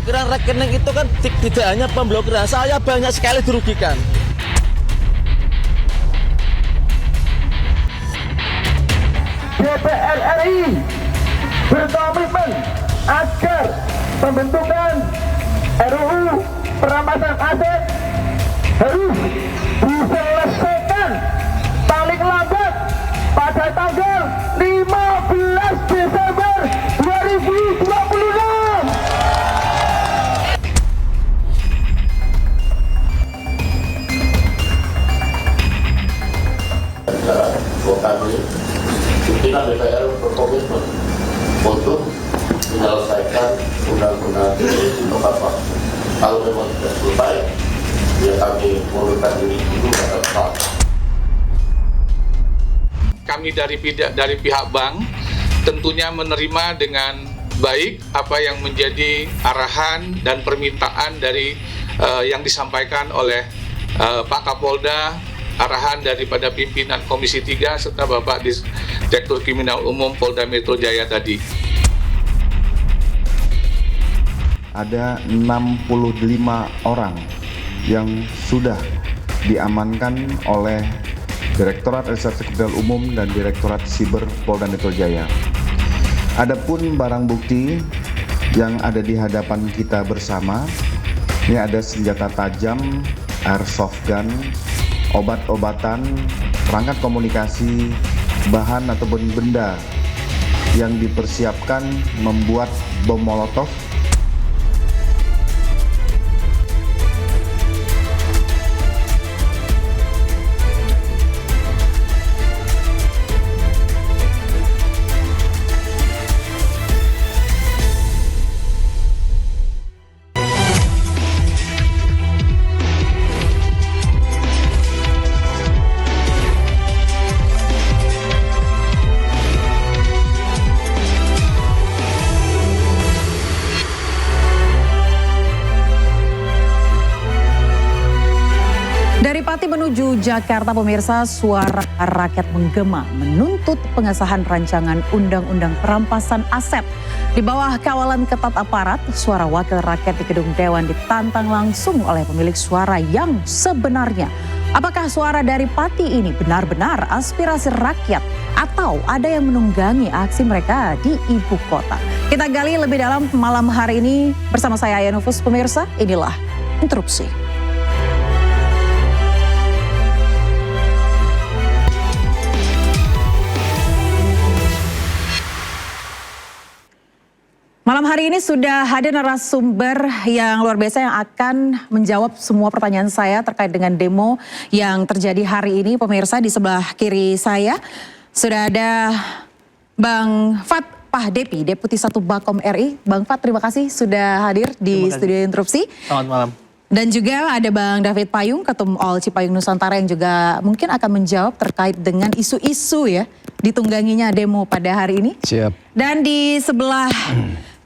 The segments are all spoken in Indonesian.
pemblokiran rekening itu kan tidak hanya pemblokiran, saya banyak sekali dirugikan. DPR RI berkomitmen agar pembentukan RUU perampasan aset harus diselesaikan paling lambat pada tanggal 15 Desember 2026. Pimpinan DPR berkomitmen untuk menyelesaikan undang-undang ini tepat waktu. Kalau memang tidak selesai, ya kami mengundurkan diri dulu pada tempat. Kami dari pihak bank tentunya menerima dengan baik apa yang menjadi arahan dan permintaan dari yang disampaikan oleh Pak Kapolda, arahan daripada pimpinan Komisi 3 serta Bapak Direktur Kriminal Umum Polda Metro Jaya tadi. Ada 65 orang yang sudah diamankan oleh Direktorat Reserse Kriminal Umum dan Direktorat Siber Polda Metro Jaya. Adapun barang bukti yang ada di hadapan kita bersama, ini ada senjata tajam, airsoft gun, obat-obatan, perangkat komunikasi, bahan ataupun benda yang dipersiapkan membuat bom molotov. Dari Pati menuju Jakarta, pemirsa, suara rakyat menggema menuntut pengesahan rancangan undang-undang perampasan aset. Di bawah kawalan ketat aparat, suara wakil rakyat di Gedung Dewan ditantang langsung oleh pemilik suara yang sebenarnya. Apakah suara dari Pati ini benar-benar aspirasi rakyat atau ada yang menunggangi aksi mereka di ibu kota? Kita gali lebih dalam malam hari ini bersama saya Aya Nufus. Pemirsa, inilah Interupsi. Malam hari ini sudah hadir narasumber yang luar biasa yang akan menjawab semua pertanyaan saya terkait dengan demo yang terjadi hari ini. Pemirsa, di sebelah kiri saya sudah ada Bang Fat Pahdepi, Deputi 1 Bakom RI. Bang Fat, terima kasih sudah hadir di studio Interupsi. Selamat malam. Dan juga ada Bang David Payung, Ketum OL Cipayung Nusantara yang juga mungkin akan menjawab terkait dengan isu-isu ya ditungganginya demo pada hari ini. Siap. Dan di sebelah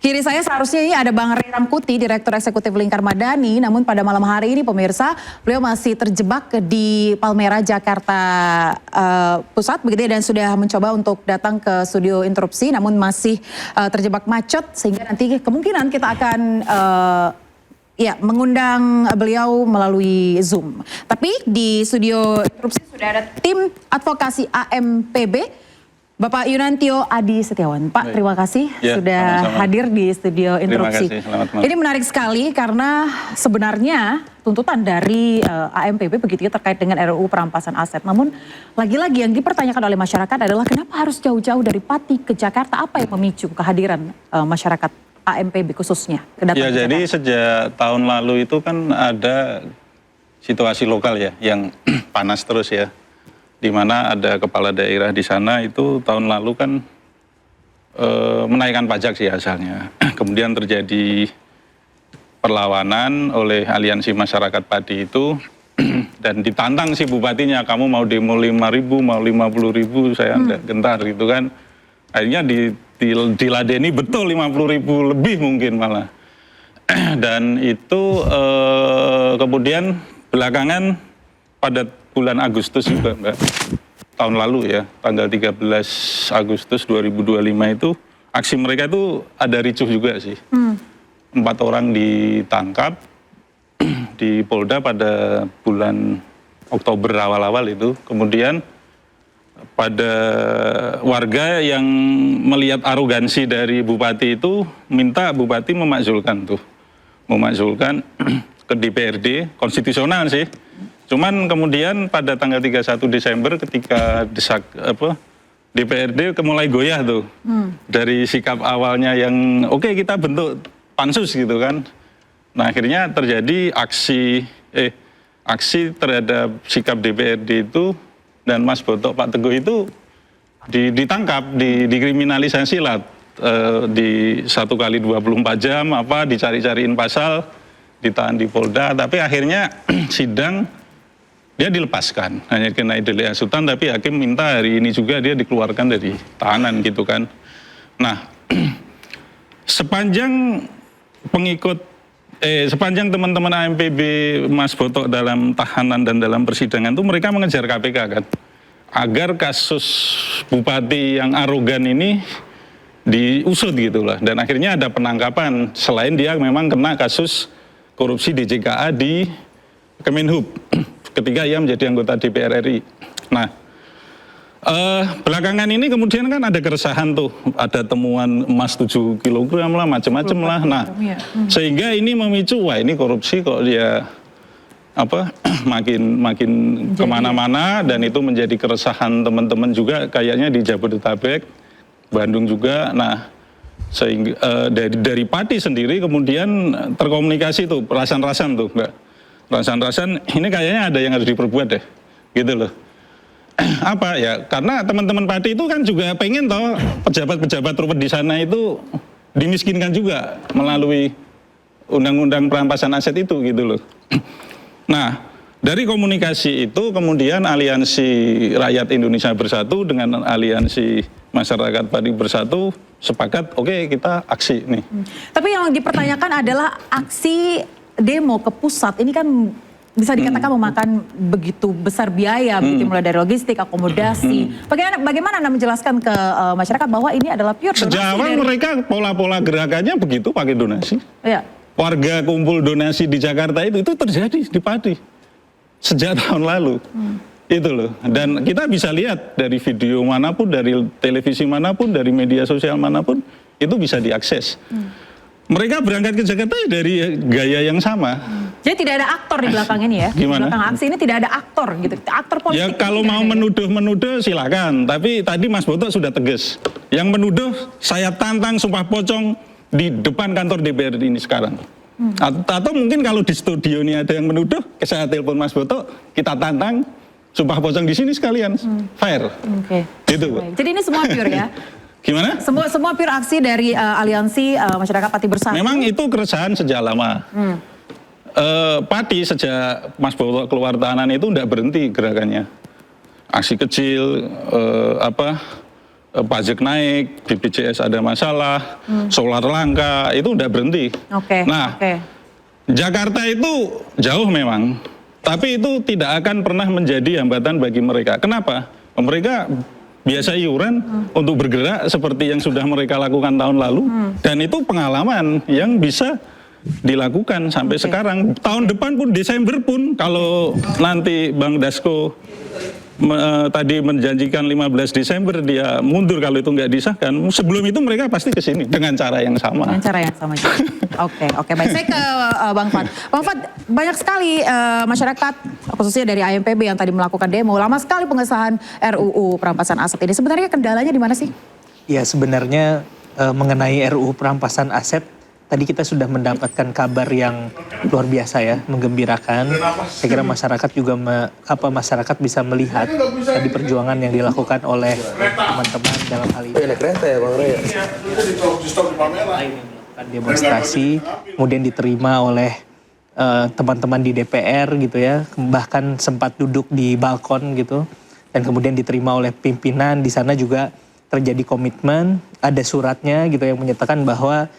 kiri saya seharusnya ini ada Bang Ray Rangkuti, Direktur Eksekutif Lingkar Madani. Namun pada malam hari ini pemirsa, beliau masih terjebak di Palmerah, Jakarta Pusat begitu ya, dan sudah mencoba untuk datang ke studio Interupsi namun masih terjebak macet sehingga nanti kemungkinan kita akan mengundang beliau melalui Zoom. Tapi di studio Interupsi sudah ada tim advokasi AMPB. Bapak Yunantio Adi Setiawan. Pak, terima kasih sudah sama-sama hadir di studio Interupsi. Ini menarik sekali karena sebenarnya tuntutan dari AMPB begitu ya terkait dengan RUU perampasan aset. Namun lagi-lagi yang dipertanyakan oleh masyarakat adalah kenapa harus jauh-jauh dari Pati ke Jakarta? Apa yang memicu kehadiran masyarakat AMPB khususnya? Ya, jadi sejak tahun lalu itu kan ada situasi lokal ya yang panas terus ya. Di mana ada kepala daerah di sana itu tahun lalu kan menaikkan pajak sih asalnya. Kemudian terjadi perlawanan oleh aliansi masyarakat padi itu dan ditantang si bupatinya, kamu mau demo 5.000, mau 50.000, saya gentar gitu kan. Akhirnya diladeni betul 50.000 lebih mungkin malah. Dan itu kemudian belakangan pada bulan Agustus juga Mbak, tahun lalu ya, tanggal 13 Agustus 2025 itu aksi mereka itu ada ricuh juga sih. 4 orang ditangkap di Polda pada bulan Oktober awal-awal itu. Kemudian pada warga yang melihat arogansi dari bupati itu minta bupati memakzulkan ke DPRD, konstitusional sih. Cuman kemudian pada tanggal 31 Desember ketika DPRD mulai goyah tuh. Dari sikap awalnya yang oke, kita bentuk pansus gitu kan. Nah, akhirnya terjadi aksi terhadap sikap DPRD itu, dan Mas Botok, Pak Teguh itu ditangkap, dikriminalisasi lah, di 1 kali 24 jam, dicari-cariin pasal, ditahan di Polda, tapi akhirnya sidang dia dilepaskan, hanya kena delik hasutan, tapi hakim minta hari ini juga dia dikeluarkan dari tahanan gitu kan. Nah, sepanjang teman-teman AMPB Mas Botok dalam tahanan dan dalam persidangan itu mereka mengejar KPK kan, agar kasus bupati yang arogan ini diusut gitu lah. Dan akhirnya ada penangkapan, selain dia memang kena kasus korupsi DJKA di Kemenhub ketika ia menjadi anggota DPR RI. Nah, belakangan ini kemudian kan ada keresahan tuh, ada temuan emas 7 kg lah, macam-macam lah. Nah, sehingga ini memicu, wah ini korupsi kok dia makin kemana-mana, dan itu menjadi keresahan teman-teman juga kayaknya di Jabodetabek, Bandung juga. Nah, sehingga dari Pati sendiri kemudian terkomunikasi tuh, rasan-rasan tuh, Mbak. Rasan-rasan ini kayaknya ada yang harus diperbuat deh, gitu loh. Apa ya, karena teman-teman Pati itu kan juga pengen toh pejabat-pejabat ruwet di sana itu dimiskinkan juga melalui undang-undang perampasan aset itu gitu loh. Nah, dari komunikasi itu kemudian Aliansi Rakyat Indonesia Bersatu dengan Aliansi Masyarakat Pati Bersatu sepakat, oke, kita aksi nih. Tapi yang dipertanyakan adalah aksi demo ke pusat ini kan bisa dikatakan memakan begitu besar biaya, begitu mulai dari logistik, akomodasi. Bagaimana Anda menjelaskan ke masyarakat bahwa ini adalah pure donasi? Sejak awal mereka pola-pola gerakannya begitu, pakai donasi. Ya. Warga kumpul donasi di Jakarta itu terjadi di Pati sejak tahun lalu. Itu loh. Dan kita bisa lihat dari video manapun, dari televisi manapun, dari media sosial manapun, itu bisa diakses. Mereka berangkat ke Jakarta dari gaya yang sama. Jadi tidak ada aktor di belakang ini ya? Gimana? Di belakang aksi ini tidak ada aktor gitu, aktor politik. Ya kalau mau menuduh silakan, tapi tadi Mas Botok sudah tegas. Yang menuduh saya tantang sumpah pocong di depan kantor DPR ini sekarang. Atau mungkin kalau di studio ini ada yang menuduh, saya telepon Mas Botok, kita tantang sumpah pocong di sini sekalian. Fair. Oke. Gitu. Jadi ini semua pure ya? Gimana? Semua pure aksi dari Aliansi Masyarakat Pati Bersatu. Memang itu keresahan sejak lama. Pati sejak Mas Botok keluar tahanan itu tidak berhenti gerakannya. Aksi kecil, pajak naik, BPJS ada masalah, solar langka, itu tidak berhenti. Jakarta itu jauh memang, tapi itu tidak akan pernah menjadi hambatan bagi mereka. Kenapa? Mereka biasa iuran untuk bergerak seperti yang sudah mereka lakukan tahun lalu, dan itu pengalaman yang bisa dilakukan sampai sekarang. Tahun depan pun, Desember pun, kalau nanti Bang Dasko tadi menjanjikan 15 Desember dia mundur kalau itu nggak disahkan, sebelum itu mereka pasti ke sini dengan cara yang sama. Dengan cara yang sama juga. Oke, baik. Saya ke Bang Fad. Bang Fad, banyak sekali masyarakat, khususnya dari AMPB yang tadi melakukan demo, lama sekali pengesahan RUU perampasan aset ini. Sebenarnya kendalanya di mana sih? Ya, sebenarnya mengenai RUU perampasan aset, tadi kita sudah mendapatkan kabar yang luar biasa ya, menggembirakan. Saya kira masyarakat juga masyarakat bisa melihat tadi perjuangan yang dilakukan oleh teman-teman dalam hal ini. Kereta ya Bang Ray. Melakukan demonstrasi, kemudian diterima oleh teman-teman di DPR gitu ya, bahkan sempat duduk di balkon gitu, dan kemudian diterima oleh pimpinan. Di sana juga terjadi komitmen, ada suratnya gitu yang menyatakan bahwa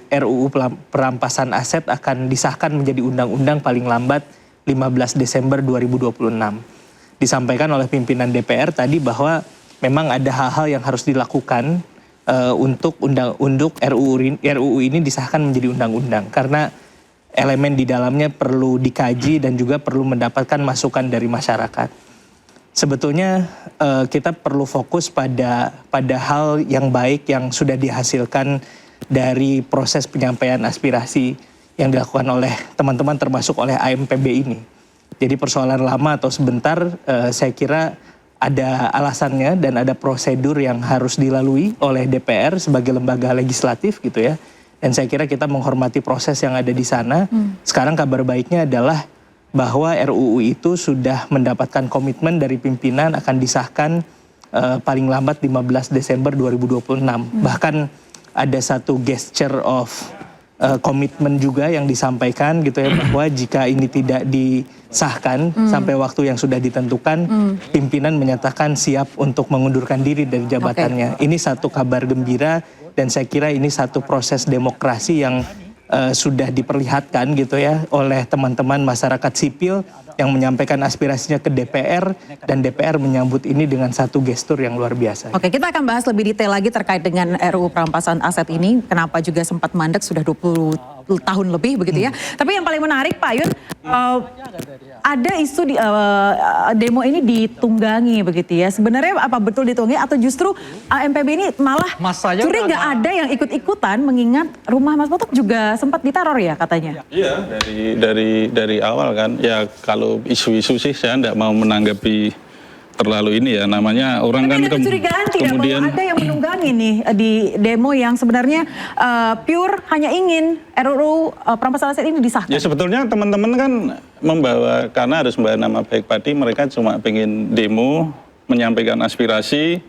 RUU perampasan aset akan disahkan menjadi undang-undang paling lambat 15 Desember 2026. Disampaikan oleh pimpinan DPR tadi bahwa memang ada hal-hal yang harus dilakukan untuk RUU ini disahkan menjadi undang-undang, karena elemen di dalamnya perlu dikaji dan juga perlu mendapatkan masukan dari masyarakat. Sebetulnya kita perlu fokus pada hal yang baik yang sudah dihasilkan dari proses penyampaian aspirasi yang dilakukan oleh teman-teman termasuk oleh AMPB ini. Jadi persoalan lama atau sebentar saya kira ada alasannya dan ada prosedur yang harus dilalui oleh DPR sebagai lembaga legislatif gitu ya. Dan saya kira kita menghormati proses yang ada di sana. Sekarang kabar baiknya adalah bahwa RUU itu sudah mendapatkan komitmen dari pimpinan akan disahkan paling lambat 15 Desember 2026. Bahkan ada satu gesture of komitmen juga yang disampaikan gitu ya, bahwa jika ini tidak disahkan sampai waktu yang sudah ditentukan, pimpinan menyatakan siap untuk mengundurkan diri dari jabatannya. Ini satu kabar gembira dan saya kira ini satu proses demokrasi yang sudah diperlihatkan gitu ya oleh teman-teman masyarakat sipil yang menyampaikan aspirasinya ke DPR dan DPR menyambut ini dengan satu gestur yang luar biasa. Oke, kita akan bahas lebih detail lagi terkait dengan RUU perampasan aset ini. Kenapa juga sempat mandek sudah 20 tahun lebih begitu ya. Tapi yang paling menarik Pak Yun, ada isu demo ini ditunggangi begitu ya. Sebenarnya apa betul ditunggangi atau justru AMPB ini malah curiga ada yang ikut-ikutan, mengingat rumah Mas Botok juga sempat diteror ya katanya. Iya, dari awal kan. Ya kalau isu-isu sih saya tidak mau menanggapi terlalu ini ya, namanya orang. Tapi kan ada kecurigaan tidak kemudian bahwa ada yang menunggangi nih di demo yang sebenarnya pure hanya ingin RUU perampasan aset ini disahkan. Ya sebetulnya teman-teman kan membawa, karena harus membawa nama baik Padi, mereka cuma pengen demo, menyampaikan aspirasi,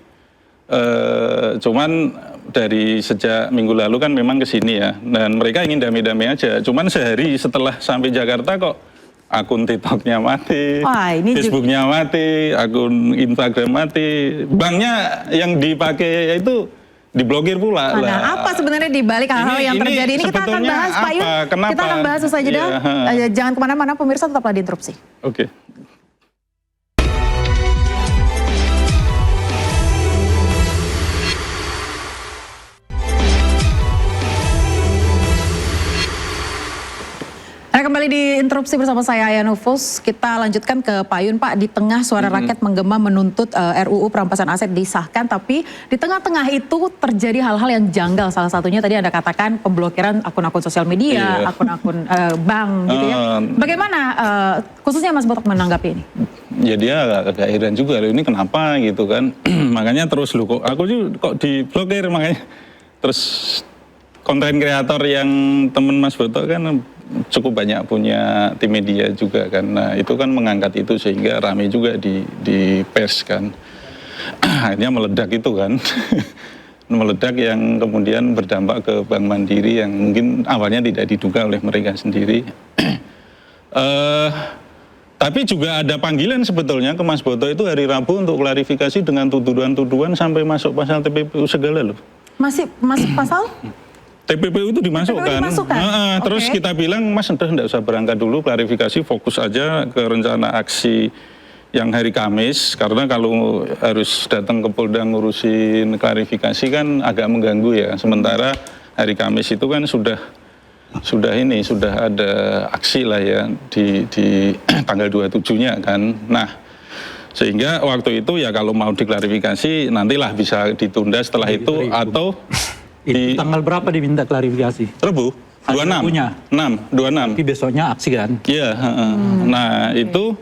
cuman dari sejak minggu lalu kan memang ke sini ya, dan mereka ingin damai-damai aja, cuman sehari setelah sampai Jakarta kok akun TikToknya mati, Facebooknya mati, akun Instagram mati, banknya yang dipakai itu diblokir pula. Nah, apa sebenarnya di balik hal-hal yang terjadi ini kita akan bahas Pak Yun. Kita akan bahas usai jeda. Jangan kemana-mana pemirsa, tetaplah di Interupsi. Oke. Kembali di Interupsi bersama saya Aya Nufus. Kita lanjutkan ke Pak Yun. Pak, di tengah suara rakyat menggema menuntut RUU perampasan aset disahkan, tapi di tengah-tengah itu terjadi hal-hal yang janggal. Salah satunya tadi Anda katakan pemblokiran akun-akun sosial media, akun-akun bank gitu ya. Bagaimana khususnya Mas Botok menanggapi ini? Ya dia agak heran juga, ini kenapa gitu kan. Makanya terus loh, aku juga kok diblokir, makanya terus konten kreator yang temen Mas Botok kan cukup banyak punya tim media juga kan. Nah itu kan mengangkat itu sehingga ramai juga di pers kan. Akhirnya meledak itu kan. Meledak yang kemudian berdampak ke Bank Mandiri yang mungkin awalnya tidak diduga oleh mereka sendiri. Tapi juga ada panggilan sebetulnya ke Mas Botok itu hari Rabu untuk klarifikasi dengan tuduhan-tuduhan sampai masuk pasal TPPU segala loh. Masih masuk pasal? TPPU itu dimasukkan. Terus kita bilang, Mas enggak usah berangkat dulu, klarifikasi, fokus aja ke rencana aksi yang hari Kamis, karena kalau harus datang ke Polda ngurusin klarifikasi kan agak mengganggu ya. Sementara hari Kamis itu kan sudah ada aksi lah ya di tanggal 27-nya kan. Nah, sehingga waktu itu ya kalau mau diklarifikasi nantilah bisa ditunda setelah itu atau Itu tanggal berapa diminta klarifikasi? Rebu, 26. 26. Tapi besoknya aksi kan? Iya, nah itu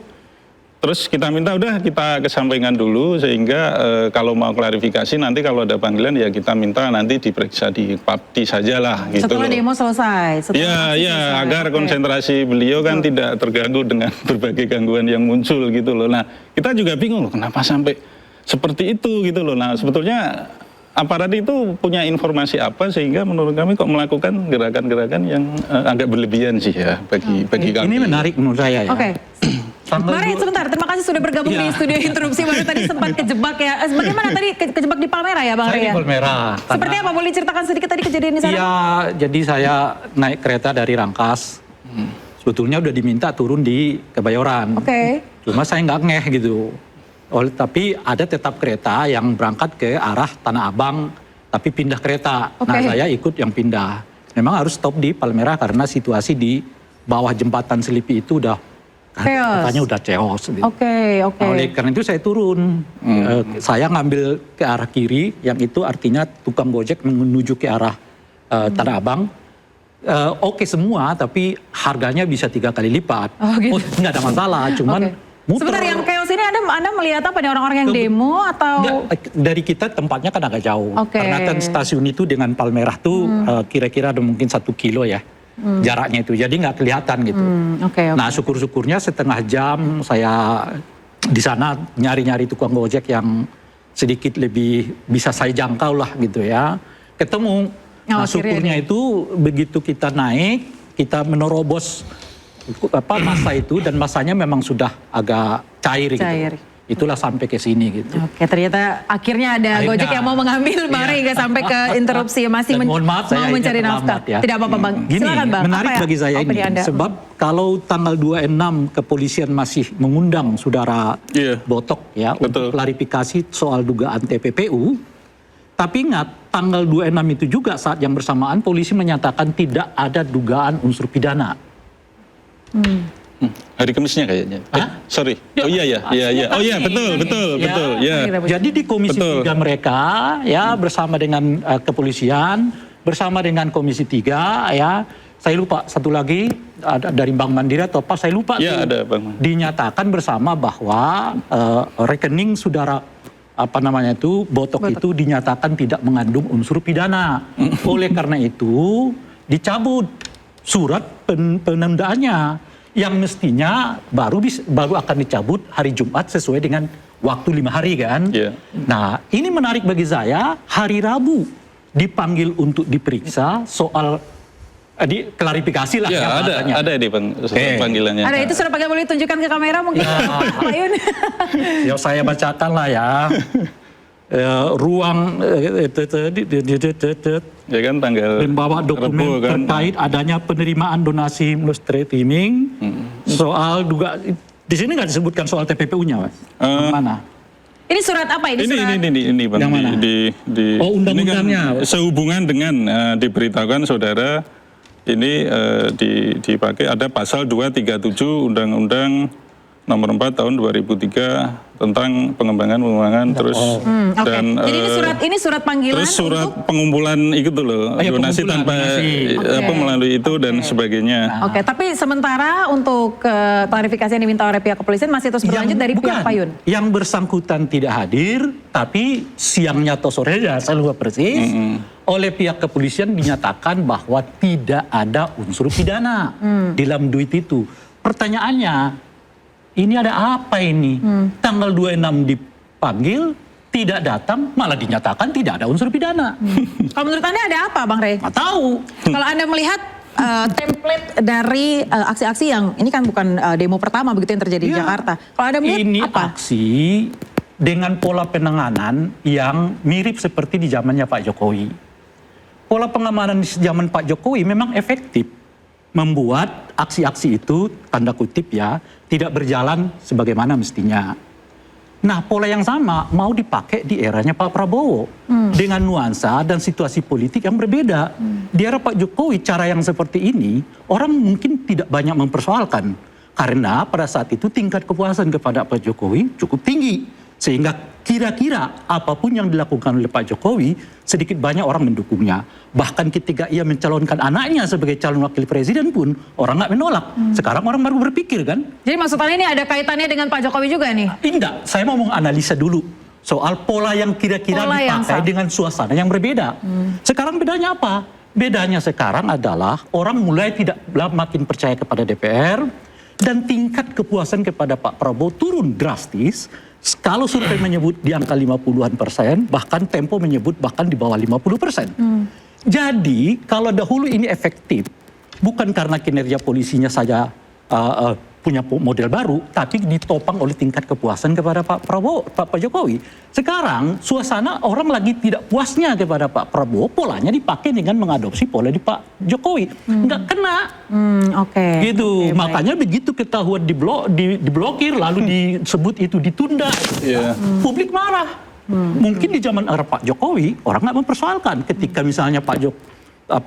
terus kita minta udah kita kesampaikan dulu sehingga kalau mau klarifikasi nanti kalau ada panggilan ya kita minta nanti diperiksa di PAPTI sajalah gitu. Setelah demo selesai. Iya, agar konsentrasi beliau kan tidak terganggu dengan berbagai gangguan yang muncul gitu loh. Nah, kita juga bingung loh kenapa sampai seperti itu gitu loh. Nah, sebetulnya aparat itu punya informasi apa sehingga menurut kami kok melakukan gerakan-gerakan yang agak berlebihan sih ya bagi kami. Ini menarik menurut saya ya. Oke. Mari sebentar, terima kasih sudah bergabung di studio Interupsi. Baru tadi sempat kejebak ya. Bagaimana tadi kejebak di Palmerah ya Bang Ria? Saya di Palmerah. Seperti apa? Boleh ceritakan sedikit tadi kejadian di sana? Iya, jadi saya naik kereta dari Rangkas. Sebetulnya udah diminta turun di Kebayoran. Cuma saya nggak ngeh gitu. Tapi ada tetap kereta yang berangkat ke arah Tanah Abang tapi pindah kereta. Nah, saya ikut yang pindah. Memang harus stop di Palmerah karena situasi di bawah jembatan Selipi itu udah katanya udah chaos. Gitu. Nah, oleh karena itu saya turun. Saya ngambil ke arah kiri, yang itu artinya tukang Gojek menuju ke arah Tanah Abang. Oke semua, tapi harganya bisa 3 kali lipat. Nggak ada masalah, cuman muter. Sebentar, yang chaos ini Anda melihat apa nih, orang-orang yang demo atau? Enggak, dari kita tempatnya kan agak jauh. Karena kan stasiun itu dengan Palmerah tuh kira-kira ada mungkin 1 kilo ya jaraknya itu. Jadi nggak kelihatan gitu. Nah syukur-syukurnya setengah jam saya di sana nyari-nyari tukang Gojek yang sedikit lebih bisa saya jangkau lah gitu ya. Ketemu. Nah syukurnya itu begitu kita naik, kita menerobos masa itu, dan masanya memang sudah agak cair. Gitu. Itulah sampai ke sini gitu. Ternyata akhirnya ada Gojek yang mau mengambil Bang Rey, nggak sampai ke interupsi, masih mau mencari nafkah. Ya. Tidak apa-apa Bang. Gini, silakan Bang. menarik bagi saya ini, sebab kalau tanggal 26 kepolisian masih mengundang saudara Botok ya untuk klarifikasi soal dugaan TPPU, tapi ingat tanggal 26 itu juga saat yang bersamaan polisi menyatakan tidak ada dugaan unsur pidana. Hari Kamisnya kayaknya. Sorry. Oh iya. Oh iya, betul. Ya. Jadi di Komisi 3 mereka ya bersama dengan kepolisian, bersama dengan Komisi 3 ya. Saya lupa satu lagi ada dari Bank Mandiri atau apa, saya lupa tuh. Ada Bank Mandiri. Dinyatakan bersama bahwa rekening saudara Botok itu dinyatakan tidak mengandung unsur pidana. Oleh karena itu dicabut surat penundaannya yang mestinya baru akan dicabut hari Jumat sesuai dengan waktu 5 hari kan. Nah ini menarik bagi saya, hari Rabu dipanggil untuk diperiksa soal klarifikasi lah. Ada di panggilannya. Ada, itu surat panggilan, boleh tunjukkan ke kamera mungkin Pak Yun. Ya saya bacakan lah ya. Ruang ya kan tanggal membawa dokumen terkait adanya penerimaan donasi streaming soal di sini nggak disebutkan soal TPPU-nya, Mas. Mana? Ini surat apa ini? Ini Bang. Yang mana? Undang-undangnya. Kan sehubungan dengan diberitahukan saudara ini dipakai ada pasal 237 Undang-Undang Nomor 4 Tahun 2003 tentang pengembangan terus dan jadi ini surat panggilan terus surat pengumpulan itu loh, donasi tanpa melalui itu dan sebagainya. Tapi sementara untuk klarifikasi yang diminta oleh pihak kepolisian masih terus berlanjut dari pihak Pak Yun. Yang bersangkutan tidak hadir, tapi siangnya atau sorenya saya lupa persis. Oleh pihak kepolisian dinyatakan bahwa tidak ada unsur pidana dalam duit itu. Pertanyaannya, ini ada apa ini? Tanggal 26 dipanggil, tidak datang, malah dinyatakan tidak ada unsur pidana. Kalau menurut Anda ada apa, Bang Rey? Nggak tahu. Kalau Anda melihat template dari aksi-aksi yang ini kan bukan demo pertama begitu yang terjadi di Jakarta. Kalau Anda melihat ini apa? Aksi dengan pola penanganan yang mirip seperti di zamannya Pak Jokowi. Pola pengamanan di zaman Pak Jokowi memang efektif. Membuat aksi-aksi itu, tanda kutip ya, tidak berjalan sebagaimana mestinya. Nah pola yang sama mau dipakai di eranya Pak Prabowo. Dengan nuansa dan situasi politik yang berbeda. Di era Pak Jokowi cara yang seperti ini, orang mungkin tidak banyak mempersoalkan. Karena pada saat itu tingkat kepuasan kepada Pak Jokowi cukup tinggi. Sehingga kira-kira apapun yang dilakukan oleh Pak Jokowi, sedikit banyak orang mendukungnya. Bahkan ketika ia mencalonkan anaknya sebagai calon wakil presiden pun, orang nggak menolak. Sekarang orang baru berpikir kan. Jadi maksudnya ini ada kaitannya dengan Pak Jokowi juga nih? Tidak, saya mau menganalisa dulu soal pola yang kira-kira dipakai dengan suasana yang berbeda. Sekarang bedanya apa? Bedanya sekarang adalah orang mulai tidak makin percaya kepada DPR, dan tingkat kepuasan kepada Pak Prabowo turun drastis. Kalau survei menyebut di angka 50-an%, bahkan Tempo menyebut bahkan di bawah 50%. Jadi kalau dahulu ini efektif, bukan karena kinerja polisinya saja punya model baru, tapi ditopang oleh tingkat kepuasan kepada Pak Prabowo, Pak Jokowi. Sekarang suasana orang lagi tidak puasnya kepada Pak Prabowo, polanya dipakai dengan mengadopsi pola di Pak Jokowi. Nggak kena. Gitu. Makanya begitu ketahuan diblokir, lalu disebut itu ditunda. Publik marah. Mungkin di zaman era Pak Jokowi orang nggak mempersoalkan ketika misalnya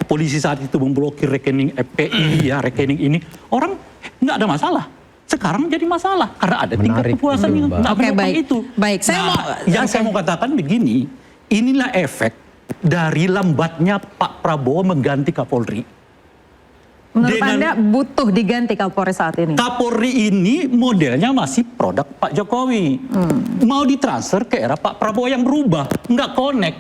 polisi saat itu memblokir rekening FPI ya, rekening ini, orang nggak ada masalah. Sekarang jadi masalah karena ada tingkat kepuasan yang nggak menopang itu. Baik, Saya mau katakan begini, inilah efek dari lambatnya Pak Prabowo mengganti Kapolri. Menurut Anda butuh diganti Kapolri saat ini? Kapolri ini modelnya masih produk Pak Jokowi. Mau ditransfer ke era Pak Prabowo yang berubah, nggak connect.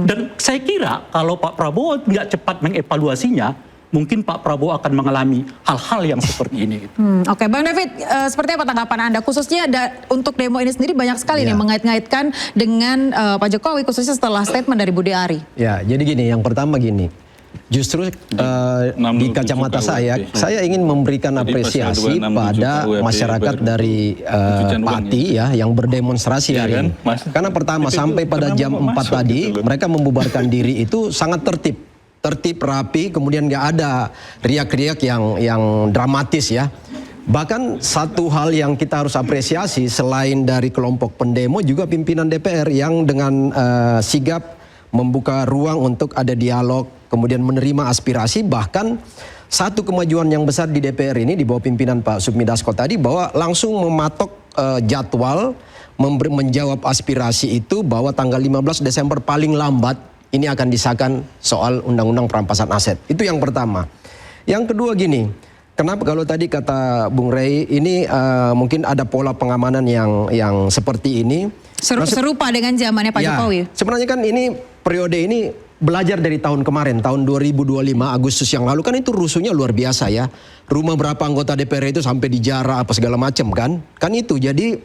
Dan saya kira kalau Pak Prabowo nggak cepat mengevaluasinya, mungkin Pak Prabowo akan mengalami hal-hal yang seperti ini. Oke, Bang David, seperti apa tanggapan Anda? Khususnya untuk demo ini sendiri banyak sekali nih mengait-ngaitkan dengan Pak Jokowi, khususnya setelah statement dari Budi Ari. Ya, jadi gini, yang pertama gini. Justru di kacamata saya ingin memberikan apresiasi pada masyarakat dari Pati ya yang berdemonstrasi hari ini. Karena pertama sampai pada jam 4 tadi mereka membubarkan diri itu sangat tertib rapi, kemudian nggak ada riak-riak yang dramatis ya. Bahkan satu hal yang kita harus apresiasi selain dari kelompok pendemo juga pimpinan DPR yang dengan sigap membuka ruang untuk ada dialog, kemudian menerima aspirasi, bahkan satu kemajuan yang besar di DPR ini di bawah pimpinan Pak Sufmi Dasko tadi bahwa langsung mematok jadwal menjawab aspirasi itu bahwa tanggal 15 Desember paling lambat ini akan disahkan soal undang-undang perampasan aset. Itu yang pertama. Yang kedua gini, kenapa kalau tadi kata Bung Rey ini mungkin ada pola pengamanan yang seperti ini. Serupa dengan zamannya Pak Jokowi. Sebenarnya kan ini periode ini belajar dari tahun kemarin, tahun 2025 Agustus yang lalu kan itu rusuhnya luar biasa ya. Rumah berapa anggota DPR itu sampai dijarah apa segala macam kan. Kan itu jadi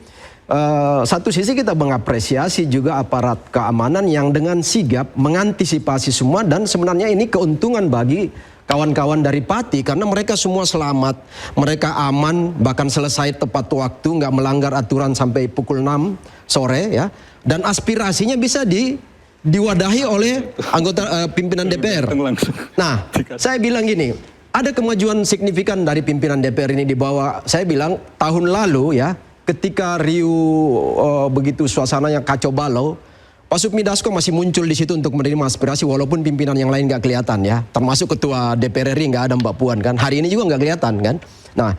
satu sisi kita mengapresiasi juga aparat keamanan yang dengan sigap mengantisipasi semua dan sebenarnya ini keuntungan bagi kawan-kawan dari Pati karena mereka semua selamat, mereka aman, bahkan selesai tepat waktu, nggak melanggar aturan sampai pukul 6 sore ya, dan aspirasinya bisa diwadahi oleh anggota pimpinan DPR. Nah, saya bilang gini, ada kemajuan signifikan dari pimpinan DPR ini di bawah, saya bilang tahun lalu ya, ketika riuh begitu suasananya kacau balau, Pak Sufmi Dasko masih muncul di situ untuk menerima aspirasi walaupun pimpinan yang lain nggak kelihatan ya. Termasuk ketua DPR RI nggak ada Mbak Puan kan. Hari ini juga nggak kelihatan kan. Nah,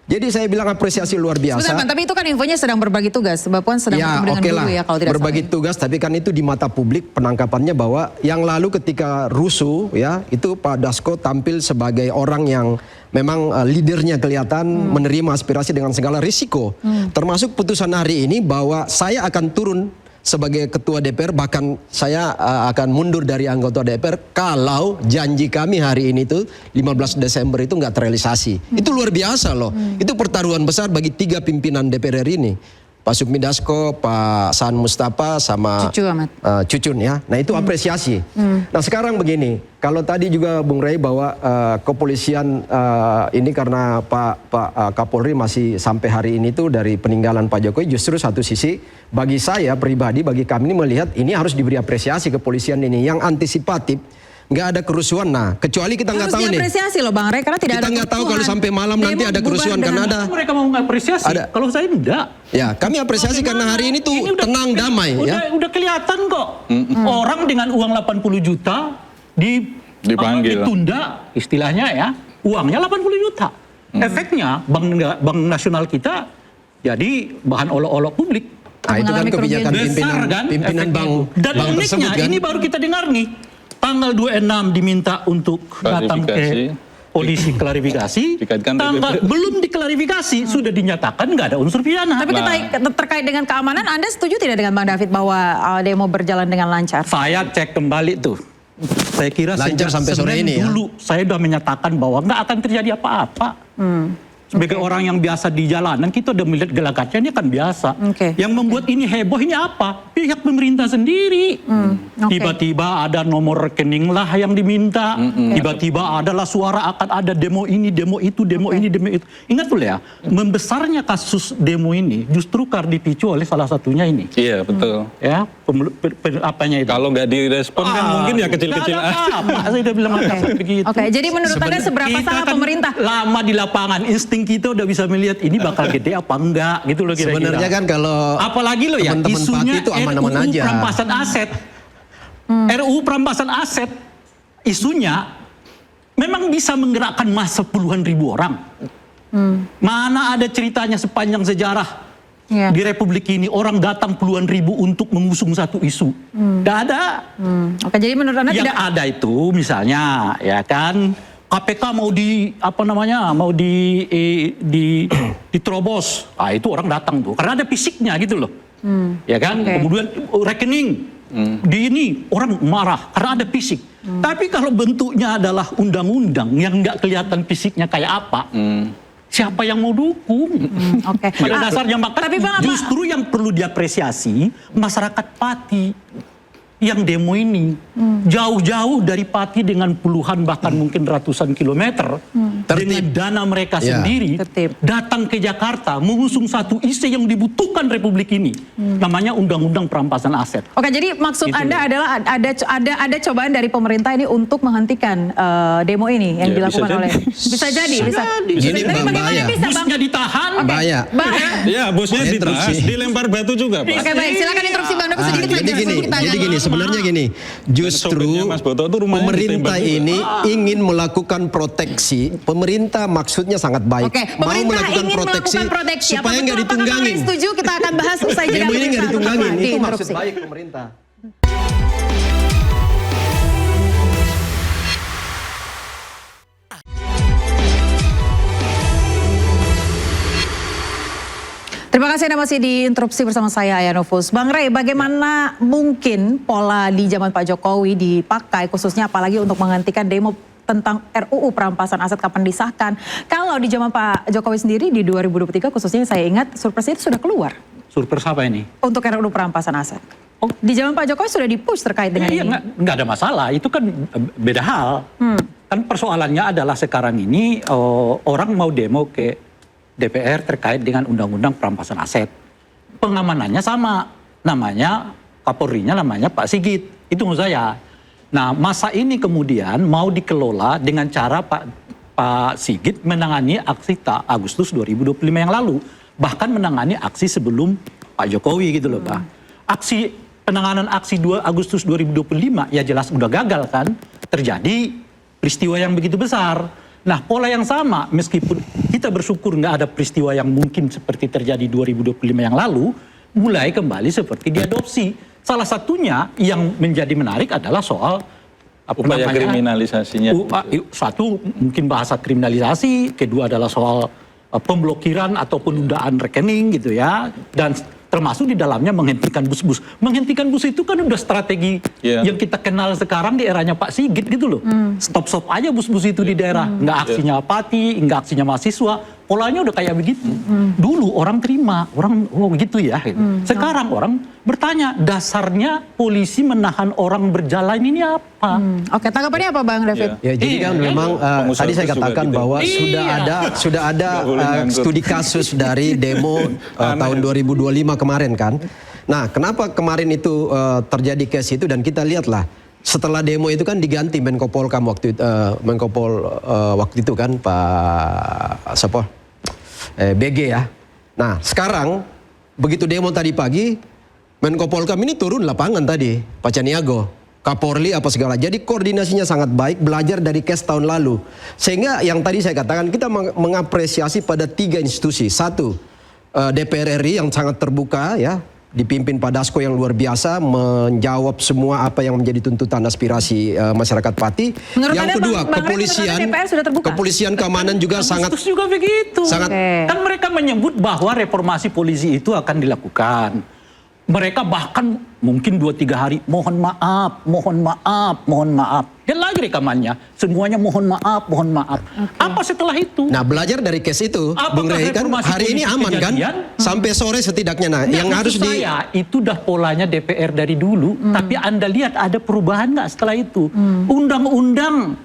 jadi saya bilang apresiasi luar biasa. Sebentar, tapi itu kan infonya sedang berbagi tugas. Mbak Puan sedang bertemu dengan dulu ya kalau tidak berbagi salah. tugas, tapi kan itu di mata publik penangkapannya bahwa yang lalu ketika rusuh ya, itu Pak Dasko tampil sebagai orang yang memang leadernya kelihatan menerima aspirasi dengan segala risiko. Termasuk putusan hari ini bahwa saya akan turun sebagai ketua DPR, bahkan saya akan mundur dari anggota DPR kalau janji kami hari ini tuh 15 Desember itu nggak terrealisasi. Itu luar biasa loh. Itu pertaruhan besar bagi 3 pimpinan DPR RI ini. Pak Sufmi Dasko, Pak Saan Mustafa, sama Cucun ya. Nah itu apresiasi. Nah sekarang begini, kalau tadi juga Bung Rey bahwa kepolisian ini karena Pak Kapolri masih sampai hari ini tuh dari peninggalan Pak Jokowi, justru satu sisi bagi saya pribadi, bagi kami ini melihat ini harus diberi apresiasi kepolisian ini yang antisipatif. Nggak ada kerusuhan, nah kecuali kita nggak tahu nih. Harus diapresiasi loh Bang Rey, karena tidak kita ada nggak tahu kalau sampai malam nanti ada kerusuhan karena ada. Mereka mau mengapresiasi, kalau saya enggak. Ya kami apresiasi karena hari ini tuh tenang damai ya. Udah kelihatan kok. Orang dengan uang 80 juta dipanggil, ditunda istilahnya ya, uangnya 80 juta. Efeknya bank nasional kita jadi bahan olok-olok publik. Nah itu kan kebijakan pimpinan bank. Dan uniknya kan? Ini baru kita dengar nih. Tanggal 26 diminta untuk datang ke polisi klarifikasi. Belum diklarifikasi sudah dinyatakan nggak ada unsur pidana. Tapi terkait dengan keamanan, Anda setuju tidak dengan Bang David bahwa demo berjalan dengan lancar? Saya cek kembali tuh. Saya kira lancar sampai sore ini dulu saya sudah menyatakan bahwa nggak akan terjadi apa-apa. Sebagai orang yang biasa di jalanan, kita udah melihat gelagatnya ini kan biasa. Yang membuat ini heboh ini apa? Pihak pemerintah sendiri. Tiba-tiba ada nomor rekening lah yang diminta. Tiba-tiba adalah suara akan ada demo ini, demo itu, demo ini, demo itu. Ingat dulu ya, membesarnya kasus demo ini justru karena dipicu oleh salah satunya ini. Iya, betul. Ya, apanya itu? Kalau nggak direspon kan mungkin ya kecil-kecil aja. Saya udah bilang begitu. Jadi menurut Anda seberapa salah pemerintah? Lama di lapangan, insting penting kita udah bisa melihat ini bakal gede apa enggak gitu loh kira-kira. Sebenarnya kan kalau apalagi loh ya teman-teman isunya Pati itu aman-aman RUU aja. perampasan aset. RUU perampasan aset isunya memang bisa menggerakkan massa puluhan ribu orang. Mana ada ceritanya sepanjang sejarah di Republik ini orang datang puluhan ribu untuk mengusung satu isu. Tidak ada. Oke, jadi menurut Anda yang tidak ada itu misalnya ya kan KPK mau diterobos. Ah itu orang datang tuh karena ada fisiknya gitu loh. Ya kan? Kemudian rekening di ini orang marah karena ada fisik. Tapi kalau bentuknya adalah undang-undang yang nggak kelihatan fisiknya kayak apa, siapa yang mau dukung? Pada dasarnya maka justru yang perlu diapresiasi masyarakat Pati yang demo ini jauh-jauh dari Pati dengan puluhan bahkan mungkin ratusan kilometer dengan dana mereka sendiri datang ke Jakarta mengusung satu isu yang dibutuhkan Republik ini namanya Undang-Undang Perampasan Aset. Oke, jadi maksud Gitu Anda adalah ada cobaan dari pemerintah ini untuk menghentikan demo ini yang dilakukan oleh bisa jadi. Gini Tapi bagaimana bahaya. bisa Bang? Busnya ditahan. Bahaya. Ya, bosnya ditahan, dilempar batu juga, Pak. Oke, baik, silakan interupsi Bang David sedikit lagi. Jadi gini, sebenarnya gini, justru pemerintah ini ingin melakukan proteksi. Pemerintah maksudnya sangat baik. Oke, pemerintah ingin melakukan proteksi. supaya nggak Apakah ditunggangin. kalian setuju? Kita akan bahas usai jeda. Demo ini nggak pemirsa. ditunggangin, Tetaplah di itu maksud Interupsi. baik pemerintah. Terima kasih Anda masih di Interupsi bersama saya Aya Novus. Bang Rey, bagaimana mungkin pola di zaman Pak Jokowi dipakai khususnya apalagi untuk menghentikan demo tentang RUU perampasan aset kapan disahkan? Kalau di zaman Pak Jokowi sendiri di 2023 khususnya saya ingat surprise itu sudah keluar. Surprise apa ini? Untuk RUU perampasan aset. Oh, di zaman Pak Jokowi sudah di-push terkait dengan ini. Nggak ada masalah, itu kan beda hal. Kan persoalannya adalah sekarang ini orang mau demo ke DPR terkait dengan Undang-Undang Perampasan Aset. Pengamanannya sama, namanya Kapolrinya namanya Pak Sigit, itu menurut saya. Nah masa ini kemudian mau dikelola dengan cara Pak Sigit menangani aksi Agustus 2025 yang lalu. Bahkan menangani aksi sebelum Pak Jokowi gitu loh Pak. Penanganan aksi 2 Agustus 2025 ya jelas udah gagal kan. Terjadi peristiwa yang begitu besar. Nah pola yang sama meskipun kita bersyukur nggak ada peristiwa yang mungkin seperti terjadi 2025 yang lalu. Mulai kembali seperti diadopsi. Salah satunya yang menjadi menarik adalah soal upaya kriminalisasinya. Satu mungkin bahasa kriminalisasi, kedua adalah soal pemblokiran atau penundaan rekening gitu ya, dan termasuk di dalamnya menghentikan bus-bus. Menghentikan bus itu kan udah strategi yang kita kenal sekarang di eranya Pak Sigit gitu loh. Stop-stop aja bus-bus itu di daerah, nggak aksinya Pati, nggak aksinya mahasiswa. Polanya udah kayak begitu. Dulu orang terima, orang oh gitu ya. Gitu. Sekarang orang bertanya, dasarnya polisi menahan orang berjalan ini apa? Oke, tanggapannya apa Bang David? Ya, jadi kan memang tadi saya katakan bahwa sudah ada studi kasus dari demo tahun 2025 kemarin kan. Nah, kenapa kemarin itu terjadi case itu dan kita lihatlah setelah demo itu kan diganti Menko Polkam waktu itu kan Pak BG ya. Nah, sekarang begitu demo tadi pagi Menko Polkam ini turun lapangan tadi, Pak Caniago, Kapolri apa segala. Jadi koordinasinya sangat baik, belajar dari case tahun lalu. Sehingga yang tadi saya katakan kita mengapresiasi pada 3 institusi. Satu, DPR RI yang sangat terbuka ya, dipimpin Pak Dasko yang luar biasa menjawab semua apa yang menjadi tuntutan aspirasi masyarakat Pati. Menurut yang kedua, kepolisian keamanan juga sangat juga begitu. Sangat kan mereka menyebut bahwa reformasi polisi itu akan dilakukan. Mereka bahkan mungkin 2-3 hari mohon maaf. Dan lagi rekamannya, semuanya mohon maaf. Apa setelah itu? Nah, belajar dari case itu, Bung Rey kan hari ini aman kan? Sampai sore setidaknya. Nah, yang harus itu udah polanya DPR dari dulu, tapi Anda lihat ada perubahan nggak setelah itu? Undang-undang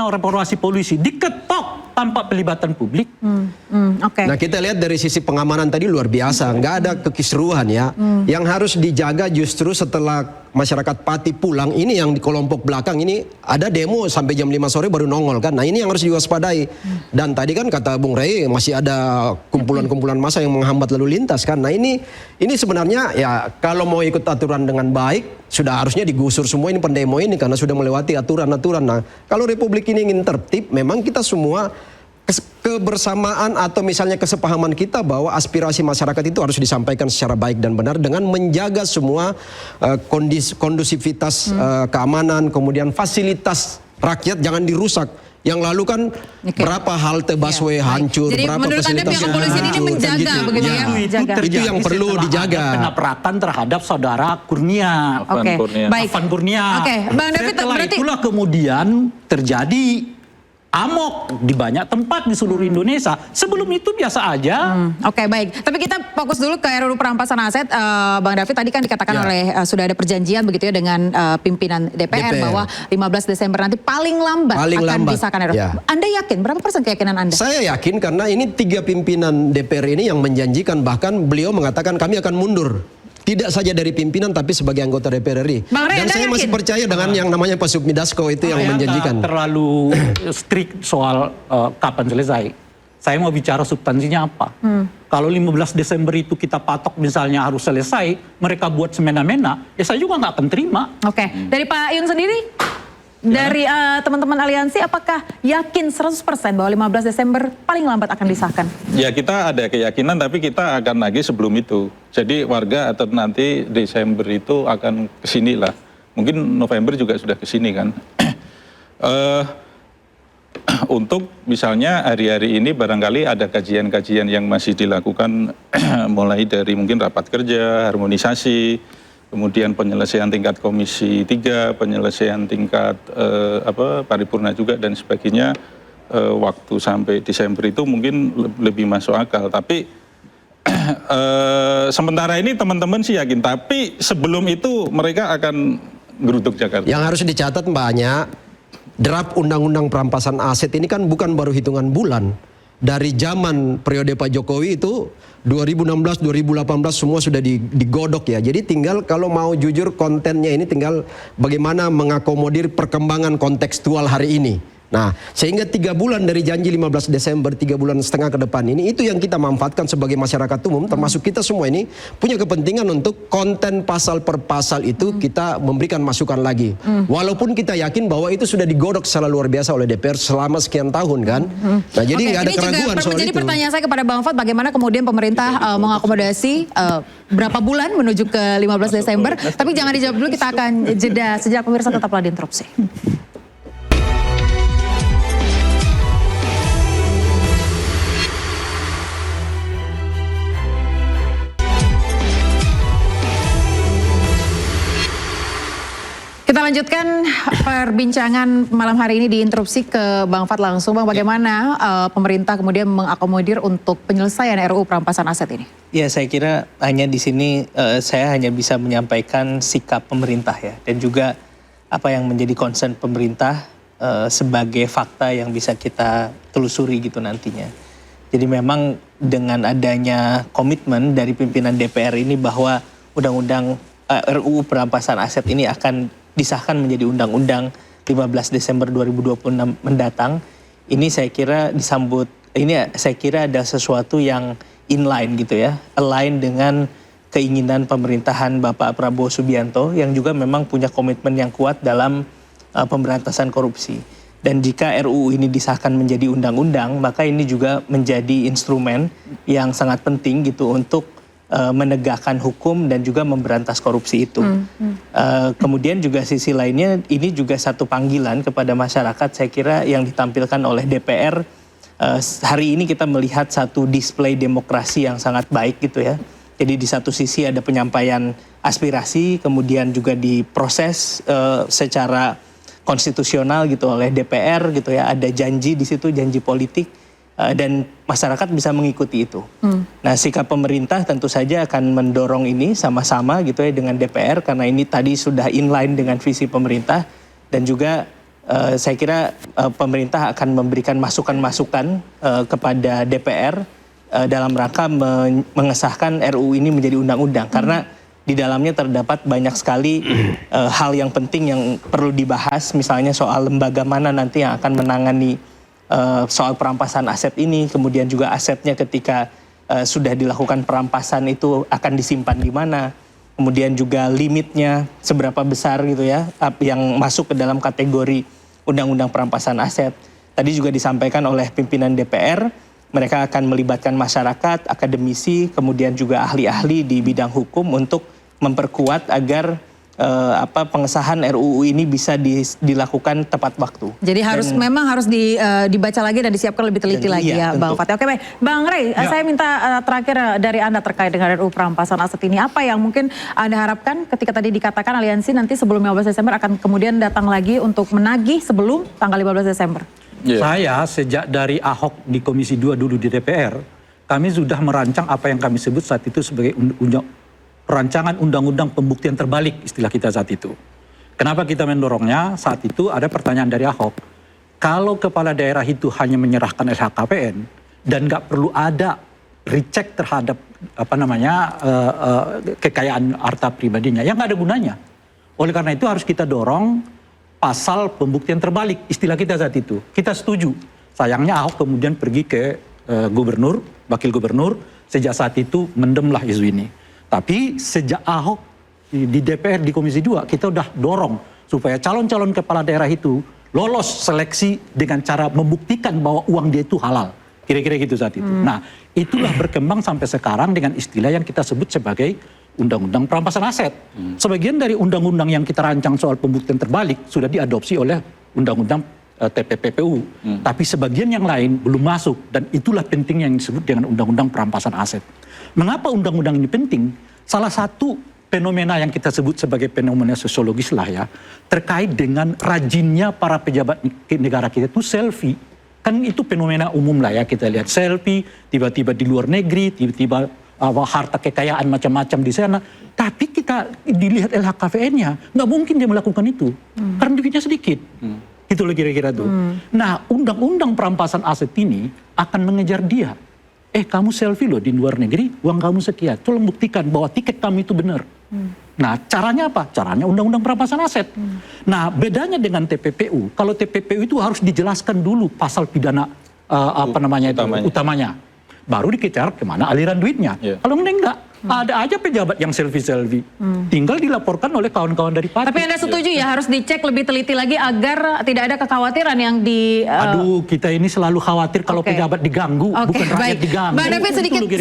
reformasi polisi diketok tanpa pelibatan publik. Nah, kita lihat dari sisi pengamanan tadi luar biasa, nggak ada kekisruhan ya. Yang harus dijaga justru setelah masyarakat Pati pulang, ini yang di kelompok belakang ini ada demo sampai jam 5 sore baru nongol kan. Nah ini yang harus diwaspadai. Dan tadi kan kata Bung Rey masih ada kumpulan-kumpulan massa yang menghambat lalu lintas kan. Nah ini sebenarnya ya kalau mau ikut aturan dengan baik sudah harusnya digusur semua ini pendemo ini karena sudah melewati aturan-aturan. Nah kalau Republik ini ingin tertib, memang kita semua kebersamaan atau misalnya kesepahaman kita bahwa aspirasi masyarakat itu harus disampaikan secara baik dan benar dengan menjaga semua kondusivitas keamanan, kemudian fasilitas rakyat jangan dirusak. Yang lalu kan berapa halte busway hancur, jadi berapa menurut Anda fasilitas pihak yang kepolisian ini hancur, menjaga gitu. begitu ya? Itu yang perlu dijaga. Penabrakan terhadap saudara Kurnia, Baik. Afan Kurnia. Bang David, Setelah berarti itulah kemudian terjadi amok di banyak tempat di seluruh Indonesia. Sebelum itu biasa aja. Oke, baik. Tapi kita fokus dulu ke RUU perampasan aset. Bang David tadi kan dikatakan oleh sudah ada perjanjian begitu ya dengan pimpinan DPR bahwa 15 Desember nanti paling lambat akan disahkan RUU. Ya. Anda yakin? Berapa persen keyakinan Anda? Saya yakin karena ini 3 pimpinan DPR ini yang menjanjikan, bahkan beliau mengatakan kami akan mundur. Tidak saja dari pimpinan tapi sebagai anggota DPR RI. Dan saya masih percaya dengan yang namanya Pak Sufmi Dasko itu yang menjanjikan. Terlalu strict soal kapan selesai. Saya mau bicara substansinya apa. Kalau 15 Desember itu kita patok misalnya harus selesai, mereka buat semena-mena, ya saya juga nggak akan terima. Oke, dari Pak Yun sendiri? Dari teman-teman aliansi, apakah yakin 100% bahwa 15 Desember paling lambat akan disahkan? Ya kita ada keyakinan tapi kita akan lagi sebelum itu. Jadi warga atau nanti Desember itu akan kesini lah. Mungkin November juga sudah kesini kan. Untuk misalnya hari-hari ini barangkali ada kajian-kajian yang masih dilakukan mulai dari mungkin rapat kerja, harmonisasi, kemudian penyelesaian tingkat komisi 3, penyelesaian tingkat paripurna juga dan sebagainya, waktu sampai Desember itu mungkin lebih masuk akal. Tapi sementara ini teman-teman sih yakin, tapi sebelum itu mereka akan geruduk Jakarta. Yang harus dicatat banyak, draft undang-undang perampasan aset ini kan bukan baru hitungan bulan. Dari zaman periode Pak Jokowi itu 2016, 2018 semua sudah digodok ya. Jadi tinggal kalau mau jujur kontennya ini tinggal bagaimana mengakomodir perkembangan kontekstual hari ini. Nah, sehingga 3 bulan dari janji 15 Desember, 3 bulan setengah ke depan ini, itu yang kita manfaatkan sebagai masyarakat umum, termasuk kita semua ini, punya kepentingan untuk konten pasal per pasal itu kita memberikan masukan lagi. Walaupun kita yakin bahwa itu sudah digodok secara luar biasa oleh DPR selama sekian tahun kan. Nah, jadi nggak ada keraguan soal itu. Jadi pertanyaan saya kepada Bang Fuad, bagaimana kemudian pemerintah mengakomodasi berapa bulan menuju ke 15 Desember. Tapi jangan dijawab dulu, kita akan jeda. Sejak pemirsa tetaplah di Interupsi. Kita lanjutkan perbincangan malam hari ini di Interupsi ke Bang Fuad langsung. Bang, bagaimana pemerintah kemudian mengakomodir untuk penyelesaian RUU perampasan aset ini? Ya, saya kira hanya di sini saya hanya bisa menyampaikan sikap pemerintah ya, dan juga apa yang menjadi concern pemerintah sebagai fakta yang bisa kita telusuri gitu nantinya. Jadi memang dengan adanya komitmen dari pimpinan DPR ini bahwa undang-undang RUU perampasan aset ini akan disahkan menjadi undang-undang 15 Desember 2026 mendatang, ini saya kira disambut, ini saya kira ada sesuatu yang inline gitu ya, align dengan keinginan pemerintahan Bapak Prabowo Subianto yang juga memang punya komitmen yang kuat dalam pemberantasan korupsi. Dan jika RUU ini disahkan menjadi undang-undang, maka ini juga menjadi instrumen yang sangat penting gitu untuk menegakkan hukum dan juga memberantas korupsi itu. Kemudian juga sisi lainnya, ini juga satu panggilan kepada masyarakat saya kira yang ditampilkan oleh DPR. Hari ini kita melihat satu display demokrasi yang sangat baik gitu ya. Jadi di satu sisi ada penyampaian aspirasi, kemudian juga diproses secara konstitusional gitu oleh DPR gitu ya. Ada janji di situ, janji politik. Dan masyarakat bisa mengikuti itu. Nah, sikap pemerintah tentu saja akan mendorong ini sama-sama gitu ya dengan DPR, karena ini tadi sudah inline dengan visi pemerintah, dan juga saya kira pemerintah akan memberikan masukan-masukan kepada DPR dalam rangka mengesahkan RUU ini menjadi undang-undang. Karena di dalamnya terdapat banyak sekali hal yang penting yang perlu dibahas, misalnya soal lembaga mana nanti yang akan menangani soal perampasan aset ini, kemudian juga asetnya ketika sudah dilakukan perampasan itu akan disimpan di mana, kemudian juga limitnya seberapa besar gitu ya, yang masuk ke dalam kategori undang-undang perampasan aset. Tadi juga disampaikan oleh pimpinan DPR, mereka akan melibatkan masyarakat, akademisi, kemudian juga ahli-ahli di bidang hukum untuk memperkuat agar pengesahan RUU ini bisa dilakukan tepat waktu. Jadi memang harus dibaca lagi dan disiapkan lebih teliti lagi ya, Bang Fatih. Oke, baik. Bang Rey, saya minta terakhir dari Anda terkait dengan RUU perampasan aset ini. Apa yang mungkin Anda harapkan ketika tadi dikatakan aliansi nanti sebelum 15 Desember akan kemudian datang lagi untuk menagih sebelum tanggal 15 Desember? Saya sejak dari Ahok di Komisi 2 dulu di DPR, kami sudah merancang apa yang kami sebut saat itu sebagai rancangan undang-undang pembuktian terbalik, istilah kita saat itu. Kenapa kita mendorongnya? Saat itu ada pertanyaan dari Ahok. Kalau kepala daerah itu hanya menyerahkan LHKPN dan nggak perlu ada recheck terhadap kekayaan harta pribadinya, ya nggak ada gunanya. Oleh karena itu harus kita dorong pasal pembuktian terbalik, istilah kita saat itu. Kita setuju. Sayangnya Ahok kemudian pergi ke gubernur, wakil gubernur, sejak saat itu mendemlah isu ini. Tapi sejak Ahok di DPR di Komisi 2 kita udah dorong supaya calon-calon kepala daerah itu lolos seleksi dengan cara membuktikan bahwa uang dia itu halal. Kira-kira gitu saat itu. Nah, itulah berkembang sampai sekarang dengan istilah yang kita sebut sebagai undang-undang perampasan aset. Sebagian dari undang-undang yang kita rancang soal pembuktian terbalik sudah diadopsi oleh undang-undang TPPPU. Tapi sebagian yang lain belum masuk dan itulah pentingnya yang disebut dengan undang-undang perampasan aset. Mengapa undang-undang ini penting? Salah satu fenomena yang kita sebut sebagai fenomena sosiologis lah ya, terkait dengan rajinnya para pejabat negara kita itu selfie. Kan itu fenomena umum lah ya, kita lihat selfie, tiba-tiba di luar negeri, tiba-tiba harta kekayaan macam-macam di sana. Tapi kita dilihat LHKPN-nya, nggak mungkin dia melakukan itu. Karena duitnya sedikit. Itu loh kira-kira tuh. Nah, undang-undang perampasan aset ini akan mengejar dia. Kamu selfie loh di luar negeri, uang kamu sekian. Tolong buktikan bahwa tiket kamu itu benar. Nah, caranya apa? Caranya undang-undang perampasan aset. Nah, bedanya dengan TPPU. Kalau TPPU itu harus dijelaskan dulu pasal pidana utamanya. Baru dikejar kemana aliran duitnya. Kalau enggak, ada aja pejabat yang selfie-selfie. Tinggal dilaporkan oleh kawan-kawan dari partai. Tapi Anda setuju ya harus dicek lebih teliti lagi agar tidak ada kekhawatiran yang Aduh, kita ini selalu khawatir kalau pejabat diganggu, bukan rakyat diganggu. Bang David,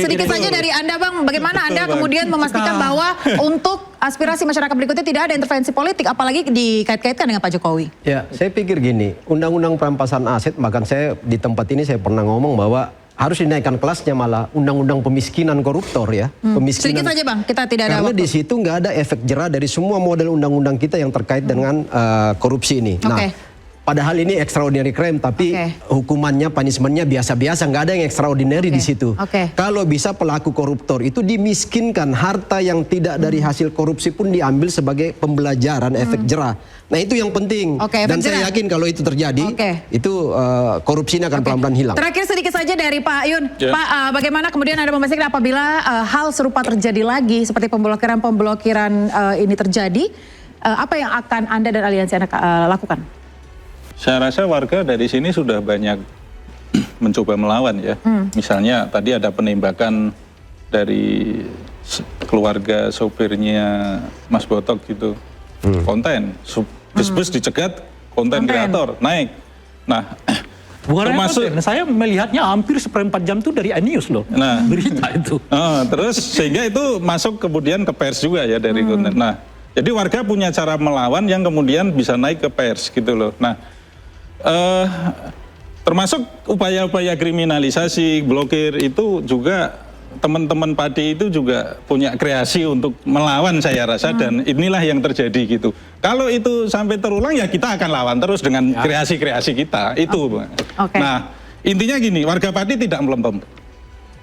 sedikit saja dari Anda, Bang. Bagaimana Anda kemudian memastikan bahwa untuk aspirasi masyarakat berikutnya tidak ada intervensi politik, apalagi dikait-kaitkan dengan Pak Jokowi? Ya, saya pikir gini, undang-undang perampasan aset, bahkan saya di tempat ini saya pernah ngomong bahwa harus dinaikkan kelasnya malah undang-undang pemiskinan koruptor ya. Pemiskinan. Sedikit saja Bang, kita tidak ada karena di situ nggak ada efek jera dari semua model undang-undang kita yang terkait dengan korupsi ini. Nah, padahal ini extraordinary crime, tapi hukumannya, punishmentnya biasa-biasa, nggak ada yang extraordinary di situ. Kalau bisa pelaku koruptor itu dimiskinkan, harta yang tidak dari hasil korupsi pun diambil sebagai pembelajaran, efek jera. Nah itu yang penting. Dan saya yakin kalau itu terjadi, itu korupsi ini akan pelan-pelan hilang. Terakhir sedikit saja dari Pak Yun. Pak, bagaimana kemudian Anda memastikan apabila hal serupa terjadi lagi, seperti pemblokiran ini terjadi, apa yang akan Anda dan aliansi Anda lakukan? Saya rasa warga dari sini sudah banyak mencoba melawan ya. Misalnya tadi ada penembakan dari keluarga sopirnya Mas Botok gitu. Konten, bus-bus dicegat, konten kreator naik. Nah, termasuk saya melihatnya hampir 1/4 jam itu dari iNews loh. Nah, berita itu. Terus sehingga itu masuk kemudian ke pers juga ya dari konten. Nah, jadi warga punya cara melawan yang kemudian bisa naik ke pers gitu loh. Nah, termasuk upaya-upaya kriminalisasi, blokir itu juga teman-teman Padi itu juga punya kreasi untuk melawan saya rasa dan inilah yang terjadi gitu. Kalau itu sampai terulang ya kita akan lawan terus dengan kreasi-kreasi kita itu. Nah, intinya gini, warga Padi tidak melempem.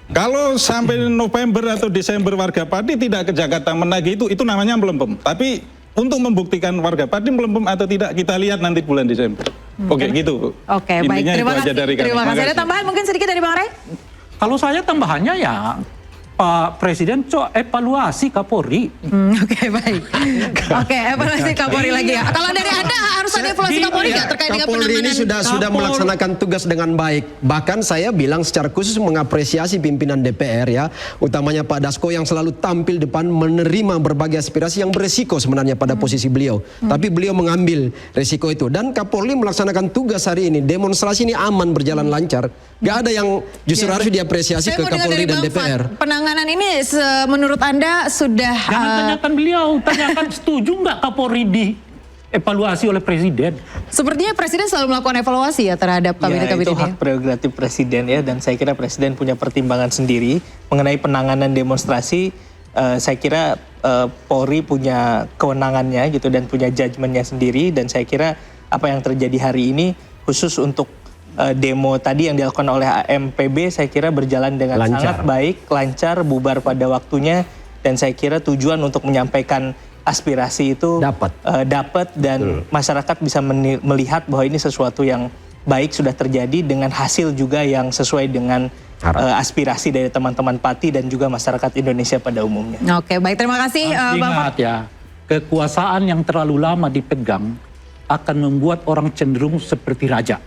Kalau sampai November atau Desember warga Padi tidak ke Jakarta menagih itu namanya melempem. Tapi untuk membuktikan warga Padi melempem atau tidak kita lihat nanti bulan Desember. Oke, gitu. Oke, baik. Terima kasih. Ada tambahan mungkin sedikit dari Bang Rey? Kalau saya tambahannya ya Pak Presiden evaluasi Kapolri. Oke, baik. Oke, evaluasi Kapolri lagi ya. Kalau dari Anda harus ada evaluasi Kapolri nggak terkait dengan Kapolri ini sudah melaksanakan tugas dengan baik. Bahkan saya bilang secara khusus mengapresiasi pimpinan DPR ya, utamanya Pak Dasko yang selalu tampil depan menerima berbagai aspirasi yang beresiko sebenarnya pada posisi beliau. Tapi beliau mengambil resiko itu. Dan Kapolri melaksanakan tugas hari ini, demonstrasi ini aman, berjalan lancar. Gak ada yang justru harus diapresiasi ke Kapolri dan DPR. Penanganan ini menurut Anda sudah... Jangan tanyakan beliau, tanyakan setuju nggak Kapolri dievaluasi oleh Presiden? Sepertinya Presiden selalu melakukan evaluasi ya terhadap kabinet-kabinet itu ini. hak prerogatif Presiden ya, dan saya kira Presiden punya pertimbangan sendiri mengenai penanganan demonstrasi. Saya kira Polri punya kewenangannya gitu dan punya judgementnya sendiri, dan saya kira apa yang terjadi hari ini khusus untuk demo tadi yang dilakukan oleh AMPB saya kira berjalan dengan sangat baik, lancar, bubar pada waktunya, dan saya kira tujuan untuk menyampaikan aspirasi itu dapat dan masyarakat bisa melihat bahwa ini sesuatu yang baik sudah terjadi dengan hasil juga yang sesuai dengan aspirasi dari teman-teman Pati dan juga masyarakat Indonesia pada umumnya. Oke, baik, terima kasih Bapak. Ingat ya, kekuasaan yang terlalu lama dipegang akan membuat orang cenderung seperti raja.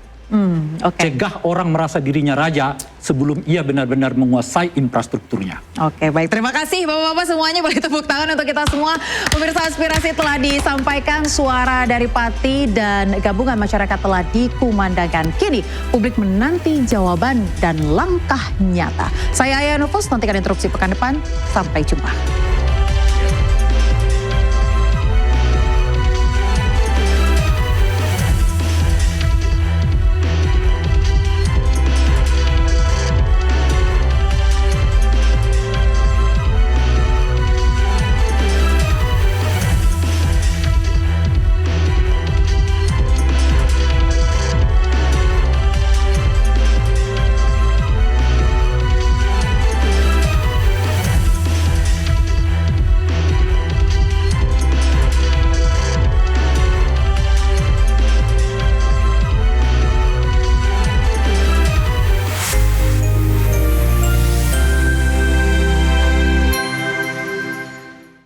Cegah orang merasa dirinya raja sebelum ia benar-benar menguasai infrastrukturnya. Oke, baik, terima kasih Bapak-Bapak semuanya, boleh tepuk tangan untuk kita semua. Pemirsa, aspirasi telah disampaikan, suara dari Pati dan gabungan masyarakat telah dikumandangkan. Kini publik menanti jawaban dan langkah nyata. Saya Aya Nufus, nantikan interupsi pekan depan, sampai jumpa.